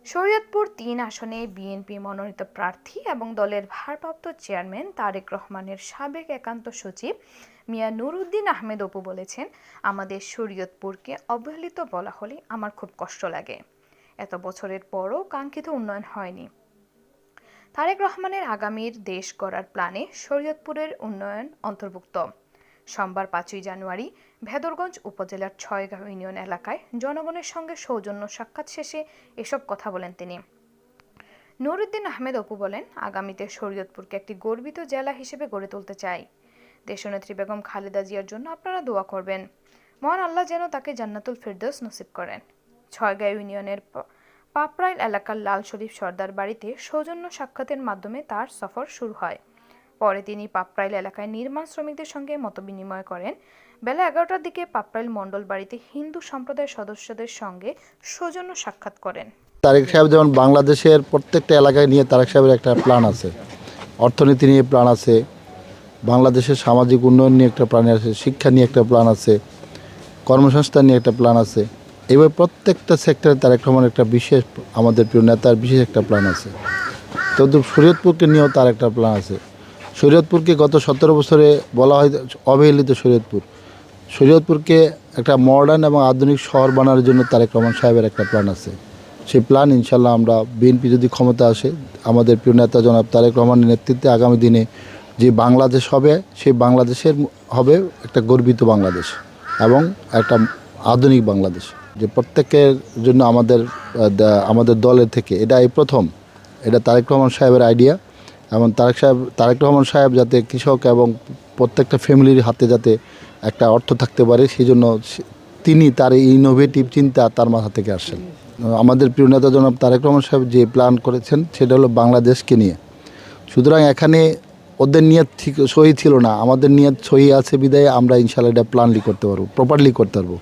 শরীয়তপুর-৩ আসনে বিএনপি মনোনীত প্রার্থী এবং দলের ভারপ্রাপ্ত চেয়ারম্যান তারেক রহমানের সাবেক একান্ত সচিব মিয়া নুরউদ্দিন আহমেদ অপু বলেছেন, আমাদের শরীয়তপুরকে অবহেলিত বলা হলে আমার খুব কষ্ট লাগে। এত বছরের পরও কাঙ্ক্ষিত উন্নয়ন হয়নি। তারেক রহমানের আগামীর দেশ গড়ার প্ল্যানে শরীয়তপুরের উন্নয়ন অন্তর্ভুক্ত। সোমবার ৫ই জানুয়ারি ভেদরগঞ্জ উপজেলার ছয়গাঁও ইউনিয়ন এলাকায় জনগণের সঙ্গে সৌজন্য সাক্ষাৎ শেষে এসব কথা বলেন তিনি। নুরউদ্দিন আহমেদ অপু বলেন, আগামীতে শরীয়তপুরকে একটি গর্বিত জেলা হিসেবে গড়ে তুলতে চাই। দেশনেত্রী বেগম খালেদা জিয়ার জন্য আপনারা দোয়া করবেন। মহান আল্লাহ যেন তাকে জান্নাতুল ফেরদৌস নসিব করেন। ছয়গাঁও ইউনিয়নের পাপড়াইল এলাকার লাল শরীফ সর্দার বাড়িতে সৌজন্য সাক্ষাতের মাধ্যমে তার সফর শুরু হয়। পরে তিনি পাপড়াইল এলাকায় নির্মাণ শ্রমিকদের সঙ্গে মতবিনিময় করেন। বেলা 11টার দিকে পাপড়াইল মণ্ডল বাড়িতে হিন্দু সম্প্রদায়ের সদস্যদের সঙ্গে সৌজন্য সাক্ষাৎ করেন। তারেক সাহেব যেমন বাংলাদেশের প্রত্যেকটা এলাকায় নিয়ে তারেক সাহেবের একটা প্ল্যান আছে, অর্থনীতি নিয়ে প্ল্যান আছে, বাংলাদেশের সামাজিক উন্নয়ন নিয়ে একটা প্ল্যান আছে, শিক্ষা নিয়ে একটা প্ল্যান আছে, কর্মসংস্থান নিয়ে একটা প্ল্যান আছে। এইভাবে প্রত্যেকটা সেক্টরে তারেক রহমান একটা বিশেষ, আমাদের প্রিয় নেতার বিশেষ একটা প্ল্যান আছে। তো শরীয়তপুরকে নিয়েও তার একটা প্ল্যান আছে। শরীয়তপুরকে গত 17 বছরে বলা হয় অবহেলিত শরীয়তপুরকে একটা মডার্ন এবং আধুনিক শহর বানানোর জন্য তারেক রহমান সাহেবের একটা প্ল্যান আছে। সেই প্ল্যান ইনশাল্লাহ আমরা বিএনপি যদি ক্ষমতা আসে, আমাদের প্রিয় নেতা জনাব তারেক রহমানের নেতৃত্বে আগামী দিনে যে বাংলাদেশ হবে, সেই বাংলাদেশের হবে একটা গর্বিত বাংলাদেশ এবং একটা আধুনিক বাংলাদেশ, যে প্রত্যেকের জন্য আমাদের দলের থেকে এটা এই প্রথম, এটা তারেক রহমান সাহেবের আইডিয়া। এবং তারেক রহমান সাহেব যাতে কৃষক এবং প্রত্যেকটা ফ্যামিলির হাতে যাতে একটা অর্থ থাকতে পারে, সেই জন্য তিনি তার এই ইনোভেটিভ চিন্তা তার মাথা থেকে আসেন। আমাদের প্রিয় নেতা জনাব তারেক রহমান সাহেব যে প্ল্যান করেছেন সেটা হলো বাংলাদেশকে নিয়ে। সুতরাং এখানে ওদের নিয়ত ঠিক সহি ছিল না, আমাদের নিয়ত সহি আছে বিদায় আমরা ইনশাআল্লাহ এটা প্ল্যানলি করতে পারবো, প্রপারলি করতে পারবো।